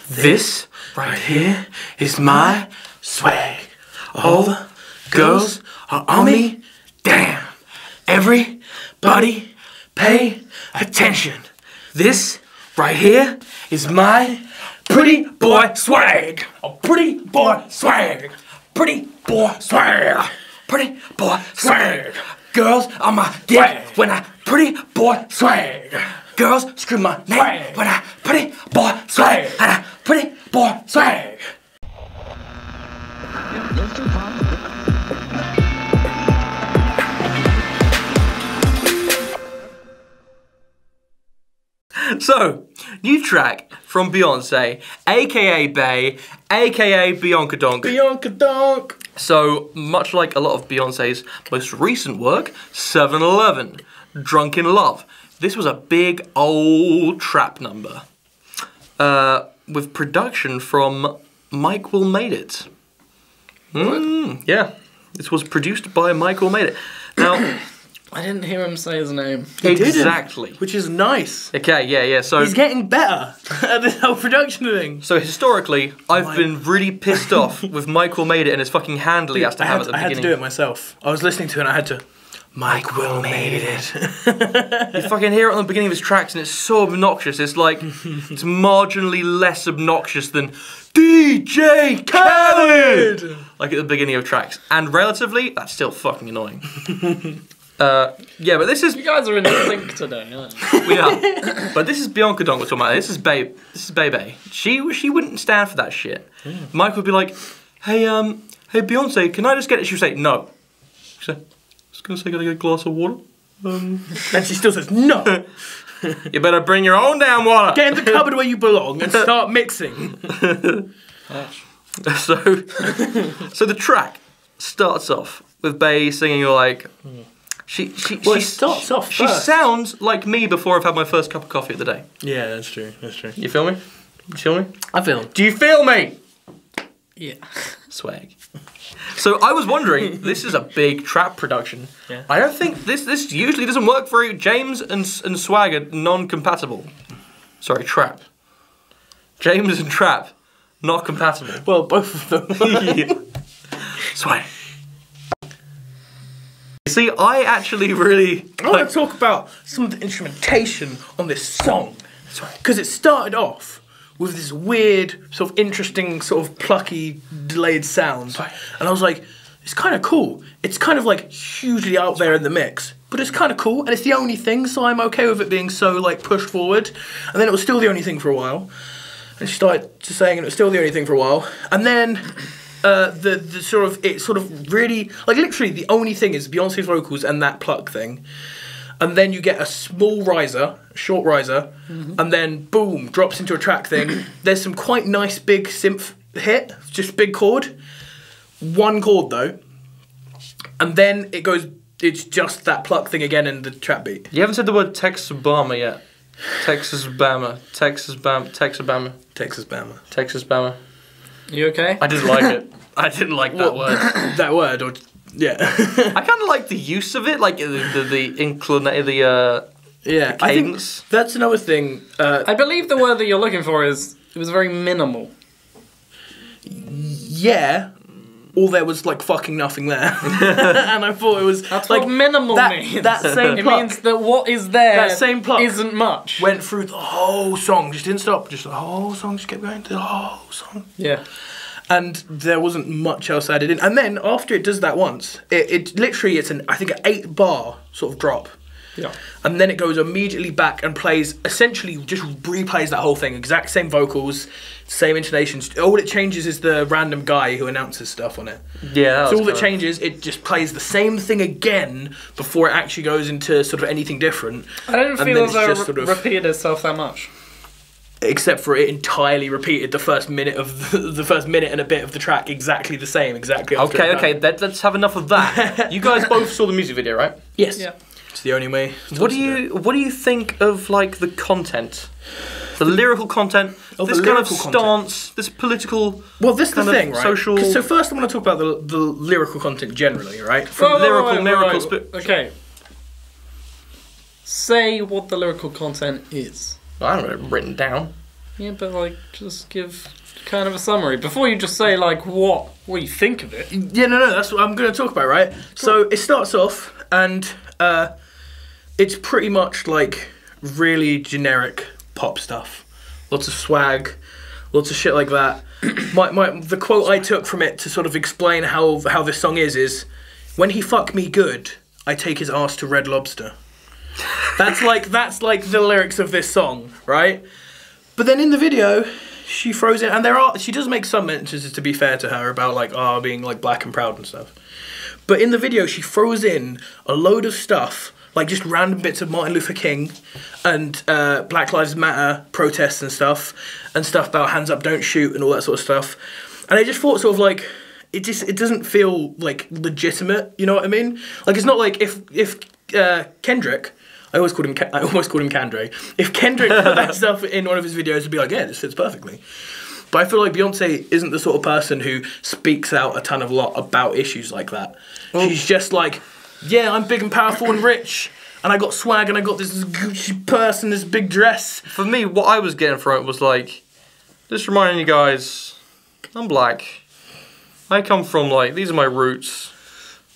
This right here is my swag. All the girls are on me. Damn. Everybody pay attention. This right here is my pretty boy swag. A pretty boy swag. Pretty boy swag. Pretty boy swag. Girls on my dick when I pretty boy swag. Girls scream my name when I pretty boy swag. And I pretty boy swag. So, new track from Beyonce, aka Bey, aka Bianca Donk. Bianca Donk! So, much like a lot of Beyonce's most recent work, 7-Eleven, Drunk in Love, this was a big old trap number. With production from Mike Will Made It. Yeah, this was produced by Mike Will Made It. Now, I didn't hear him say his name. Exactly. Which is nice. Okay, yeah. So he's getting better at this whole production thing. So historically, I've been really pissed off with Mike Will Made It and his fucking handle he has to have at the beginning. I had to do it myself. I was listening to it and I had to. Mike Will Made It. You fucking hear it on the beginning of his tracks and it's so obnoxious. It's like, it's marginally less obnoxious than DJ Khaled! Like at the beginning of tracks. And relatively, that's still fucking annoying. Yeah, but this is... You guys are in sync today, aren't you? We are. But this is Bianca Donk we're talking about. This is Bebe. She wouldn't stand for that shit. Mike would be like, hey Beyonce, can I just get it? She would say, no. She'd say, just gonna say, can I get a glass of water? And she still says, no! You better bring your own damn water! Get in the cupboard where you belong and start mixing. So the track starts off with Bey singing like... She starts off She first. sounds like me before I've had my first cup of coffee of the day. Yeah, that's true. That's true. You feel me? You feel me? I feel him. Do you feel me? Yeah. Swag. So I was wondering, this is a big trap production. Yeah. I don't think this usually doesn't work for James and swag are non-compatible. Sorry, trap. James and trap, not compatible. Well, both of them. Yeah. Swag. See, I actually really... I want to talk about some of the instrumentation on this song. Because it started off with this weird, sort of interesting, sort of plucky, delayed sound. And I was like, it's kind of cool. It's kind of like hugely out there in the mix. But it's kind of cool, and it's the only thing, so I'm okay with it being so like pushed forward. And then it was still the only thing for a while. And she started just saying it was still the only thing for a while. And then... it sort of really, like literally the only thing is Beyonce's vocals and that pluck thing. And then you get a small riser, short riser, and then boom, drops into a track thing. There's some quite nice big synth hit, just big chord. One chord though. And then it goes, it's just that pluck thing again and the trap beat. You haven't said the word Texas Bama yet. Texas Bama. Texas Bama. Texas Bama. Texas Bama. Texas Bama. You okay? I didn't like it. I didn't like that word. That word, or yeah. I kind of like the use of it, like the Yeah, I think that's another thing. I believe the word that you're looking for is, it was very minimal. Yeah. Or there was like fucking nothing there. And I thought it was... That's like what minimal means. That same It pluck, means that what is there that same pluck isn't much. went through the whole song, just didn't stop, just the whole song, just kept going to the whole song. Yeah. And there wasn't much else added in. And then after it does that once, it literally, it's I think an 8-bar sort of drop. Yeah. And then it goes immediately back and plays, essentially just replays that whole thing. Exact same vocals, same intonations. All it changes is the random guy who announces stuff on it. Yeah. So all that changes, it just plays the same thing again before it actually goes into sort of anything different. I don't feel as though it repeated itself that much. Except for it entirely repeated the first minute of the first minute and a bit of the track exactly the same, exactly. Okay. Let's have enough of that. You guys both saw the music video, right? Yes. Yeah. It's the only way. What do you think of like the content, the lyrical content, this kind of stance, this political? Well, this is the thing, right? Social. So first, I want to talk about the lyrical content generally, right? From lyrical. Okay. Say what the lyrical content is. I don't have it written down. Yeah, but like, just give kind of a summary before you just say like what you think of it. Yeah, no, that's what I'm going to talk about, right? Cool. So it starts off, and it's pretty much like really generic pop stuff. Lots of swag, lots of shit like that. The quote I took from it to sort of explain how this song is when he fuck me good, I take his ass to Red Lobster. That's like the lyrics of this song, right? But then in the video, she throws in, and she does make some mentions, to be fair to her, about like being like black and proud and stuff. But in the video, she throws in a load of stuff, like just random bits of Martin Luther King and Black Lives Matter protests and stuff about hands up, don't shoot and all that sort of stuff. And I just thought sort of like, it doesn't feel like legitimate, you know what I mean? Like it's not like if Kendrick, I almost called him Kandre. If Kendrick put that stuff in one of his videos, it'd be like, yeah, this fits perfectly. But I feel like Beyonce isn't the sort of person who speaks out a ton of lot about issues like that. Well, she's just like, yeah, I'm big and powerful and rich, and I got swag, and I got this Gucci purse and this big dress. For me, what I was getting from it was like, just reminding you guys, I'm black. I come from like, these are my roots.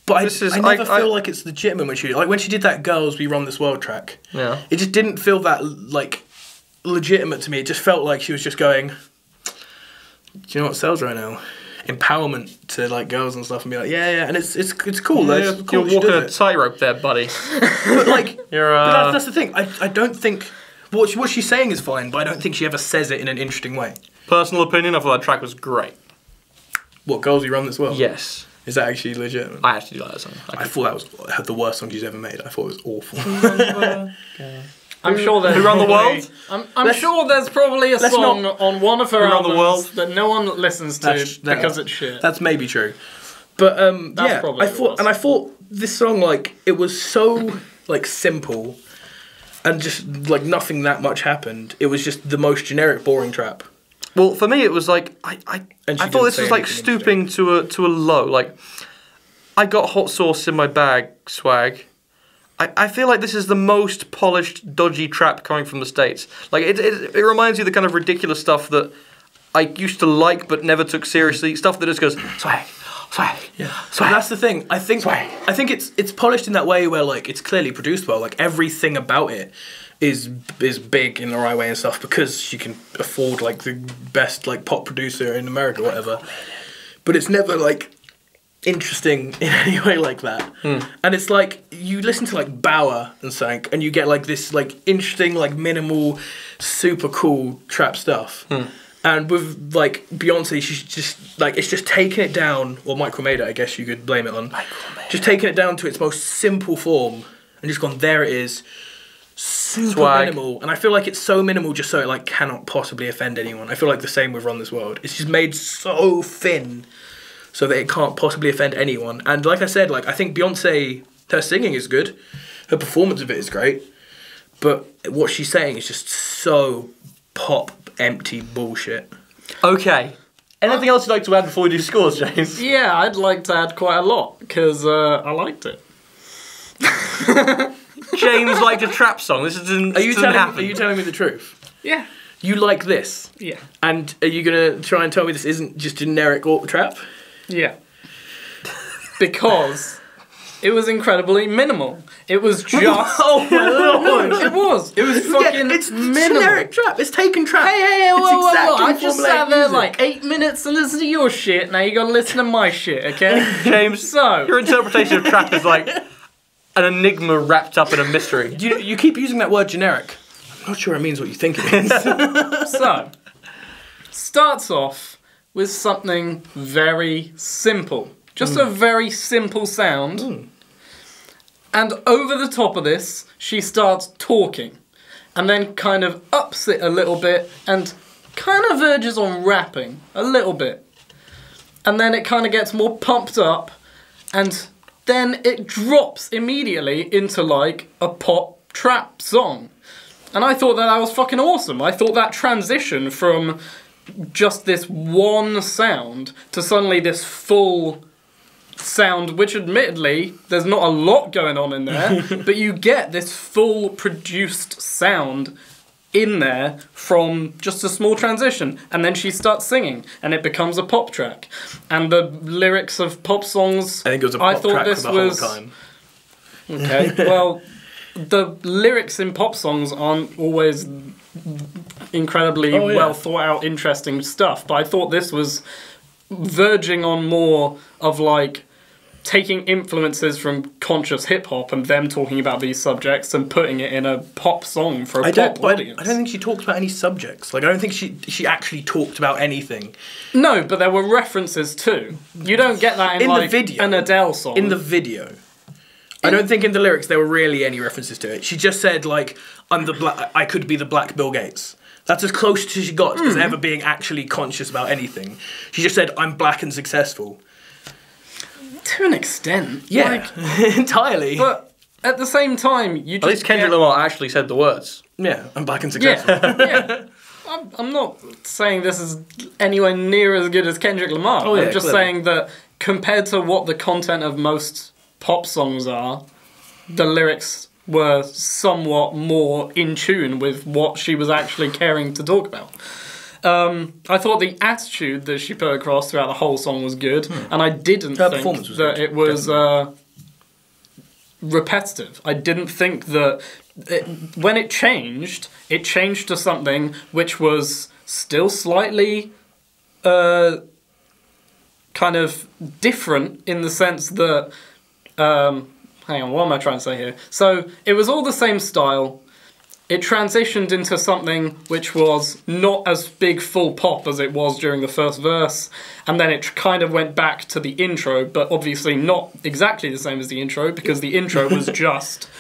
But I never feel like it's legitimate when she did. Like when she did that "Girls, We Run This World" track. Yeah. It just didn't feel that like legitimate to me. It just felt like she was just going, do you know what sells right now? Empowerment to like girls and stuff, and be like, yeah, and it's cool. Yeah, it's cool you're walking a tightrope there, buddy. But like, but that's the thing. I don't think what she's saying is fine, but I don't think she ever says it in an interesting way. Personal opinion, I thought that track was great. What, "Girls, We Run This World"? Yes. Is that actually legitimate? I actually do like that song. I thought that was the worst song she's ever made. I thought it was awful. I'm sure there's Who Run the World? I'm sure there's probably a song on one of her albums that no one listens to because it's shit. That's maybe true. But yeah, I thought this song, like, it was so like simple and just like nothing that much happened. It was just the most generic boring trap. Well, for me, it was like I thought this was like stooping to a low. Like, I got hot sauce in my bag swag. I feel like this is the most polished, dodgy trap coming from the States. Like, it reminds you of the kind of ridiculous stuff that I used to like but never took seriously. Stuff that just goes swag, swag, yeah. swag. That's the thing. I think it's polished in that way where like it's clearly produced well. Like everything about it is big in the right way and stuff because she can afford like the best like pop producer in America or whatever. But it's never like interesting in any way like that. And it's like you listen to like Bauer and something and you get like this like interesting like minimal super cool trap stuff. And with like Beyonce, she's just like it's just taking it down, or Michael made it, I guess you could blame it on. Just taking it down to its most simple form and just gone, there it is. Super minimal, and I feel like it's so minimal just so it like cannot possibly offend anyone. I feel like the same with Run This World. It's just made so thin so that it can't possibly offend anyone. And like I said, like I think Beyonce, her singing is good, her performance of it is great, but what she's saying is just so pop empty bullshit. Okay. Anything else you'd like to add before we do scores, James? Yeah, I'd like to add quite a lot because I liked it. James liked a trap song. This doesn't happen. Are you telling me the truth? Yeah. You like this? Yeah. And are you gonna try and tell me this isn't just generic trap? Yeah. Because it was incredibly minimal. It was just. Oh my lord! It was. It was fucking it's minimal. Generic trap. It's taken trap. Hey, whoa. I just sat there music. like 8 minutes to listen to your shit. Now you gotta listen to my shit, okay? James, So your interpretation of trap is like an enigma wrapped up in a mystery. You keep using that word generic. I'm not sure it means what you think it means. So, starts off with something very simple. Just a very simple sound. And over the top of this, she starts talking. And then kind of ups it a little bit and kind of verges on rapping a little bit. And then it kind of gets more pumped up and then it drops immediately into like a pop trap song. And I thought that was fucking awesome. I thought that transition from just this one sound to suddenly this full sound, which admittedly there's not a lot going on in there, but you get this full produced sound in there from just a small transition, and then she starts singing, and it becomes a pop track. And the lyrics of pop songs, I think it was a pop track for the whole time. Okay, well, the lyrics in pop songs aren't always incredibly well thought out, interesting stuff, but I thought this was verging on more of like taking influences from conscious hip hop and them talking about these subjects and putting it in a pop song for a pop audience. I don't think she talked about any subjects. Like, I don't think she actually talked about anything. No, but there were references too. You don't get that in like the video, an Adele song. In the video. I don't think in the lyrics there were really any references to it. She just said, like, I could be the Black Bill Gates. That's as close as she got as ever being actually conscious about anything. She just said, I'm black and successful. To an extent. Yeah, like, entirely. But at the same time, you just At least Kendrick Lamar actually said the words. Yeah, I'm black and successful. Yeah. I'm not saying this is anywhere near as good as Kendrick Lamar. Oh, yeah, I'm just saying that compared to what the content of most pop songs are, the lyrics were somewhat more in tune with what she was actually caring to talk about. I thought the attitude that she put across throughout the whole song was good, and I didn't think that it was repetitive. I didn't think that when it changed to something which was still slightly kind of different in the sense that hang on, what am I trying to say here? So it was all the same style. It transitioned into something which was not as big full pop as it was during the first verse, and then it kind of went back to the intro, but obviously not exactly the same as the intro, because the intro was just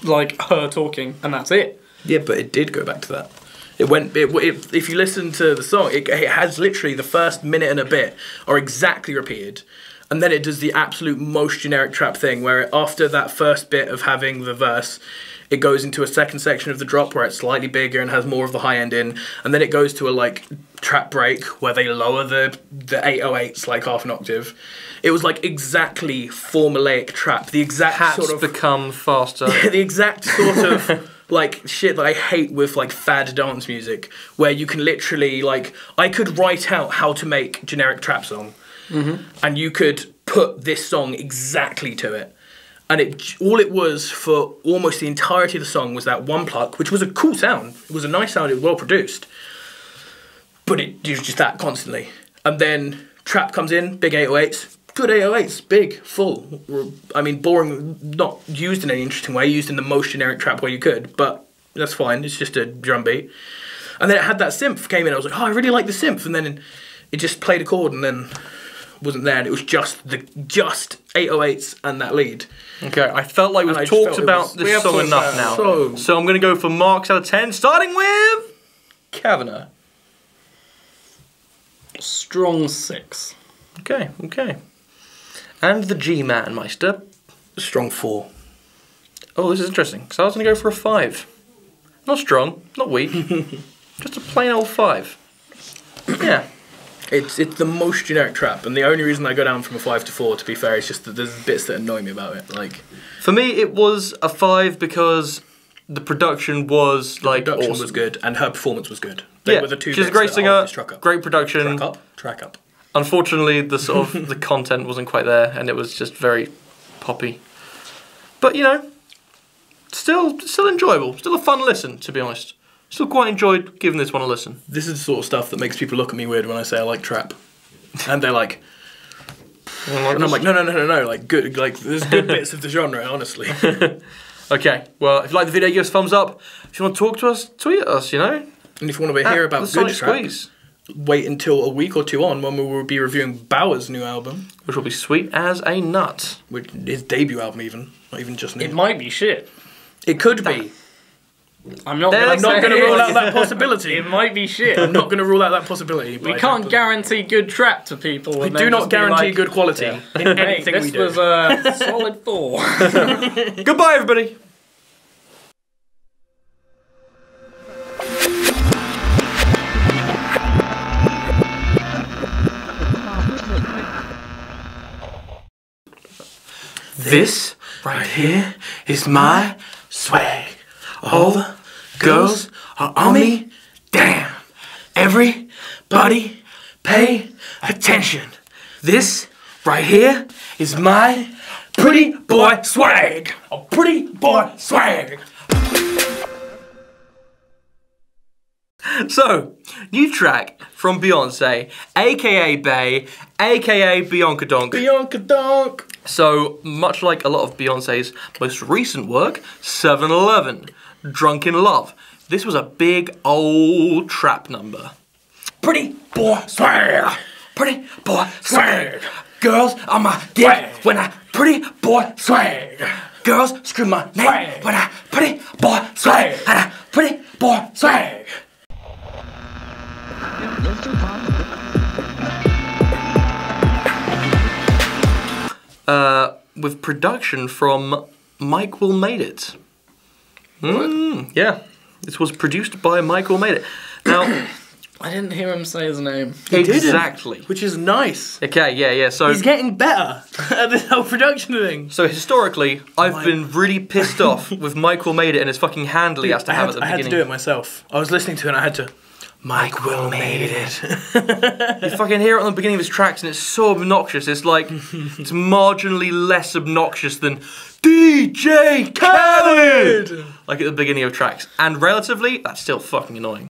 like her talking, and that's it. Yeah, but it did go back to that. If you listen to the song, it has literally the first minute and a bit are exactly repeated, and then it does the absolute most generic trap thing, where after that first bit of having the verse, it goes into a second section of the drop where it's slightly bigger and has more of the high end in, and then it goes to a like trap break where they lower the 808s like half an octave. It was like exactly formulaic trap, the exact Hats sort of become faster. the exact sort of like shit that I hate with like fad dance music, where you can literally like I could write out how to make generic trap song, and you could put this song exactly to it. And all it was for almost the entirety of the song was that one pluck, which was a cool sound. It was a nice sound, it was well produced. But it was just that constantly. And then trap comes in, big 808s. Good 808s, big, full. I mean, boring, not used in any interesting way, used in the most generic trap way you could. But that's fine, it's just a drum beat. And then it had that synth came in, I was like, oh, I really like the synth. And then it just played a chord and then wasn't there. And it was just 808s and that lead. Okay, I felt like we've talked about this song enough now. So I'm going to go for marks out of 10, starting with Kavanagh. Strong 6. Okay. And the G-Man Meister. Strong 4. Oh, this is interesting, because I was going to go for a 5. Not strong, not weak, just a plain old 5. Yeah. It's the most generic trap, and the only reason I go down from a 5 to 4, to be fair, is just that there's bits that annoy me about it. Like, for me, it was a 5 because the production was awesome. Was good, and her performance was good. They were the two. She's a great singer, great production. Track up. Unfortunately, the sort of the content wasn't quite there, and it was just very poppy. But you know, still enjoyable, still a fun listen, to be honest. Still quite enjoyed giving this one a listen. This is the sort of stuff that makes people look at me weird when I say I like trap. And they're like... And I'm like, no. Like, good. Like, there's good bits of the genre, honestly. Okay, well, if you like the video, give us a thumbs up. If you want to talk to us, tweet at us, you know? And if you want to hear about good trap, wait until a week or two on when we will be reviewing Bauer's new album. Which will be sweet as a nut. His debut album, even. Not even just new. It might be shit. It could be. I'm not going to rule out that possibility. It might be shit. I'm not going to rule out that possibility. We can't guarantee good trap to people. We do not guarantee good quality in anything we do. This was a solid 4. Goodbye, everybody. This right here is my swag. All the girls on me? Damn. Everybody pay attention. This right here is my pretty boy swag. A pretty boy swag. So, new track from Beyonce, aka Bey, aka Bianca Donk. Bianca Donk. So, much like a lot of Beyonce's most recent work, 7-Eleven, Drunk in Love, this was a big old trap number. Pretty boy swag. Pretty boy swag. Girls on my dick when I pretty boy swag. Girls screw my name when I pretty boy swag. And I pretty boy swag. With production from Mike Will Made It. Yeah, this was produced by Mike Will Made It. Now, I didn't hear him say his name. Exactly. Which is nice. Okay, yeah. So He's getting better at this whole production thing. So historically, I've been really pissed off with Mike Will Made It and his fucking handle he has to have at the beginning. I had to do it myself. I was listening to it and I had to. Mike Will Made It. You fucking hear it on the beginning of his tracks and it's so obnoxious. It's like, it's marginally less obnoxious than DJ Khaled! Like at the beginning of tracks. And relatively, that's still fucking annoying.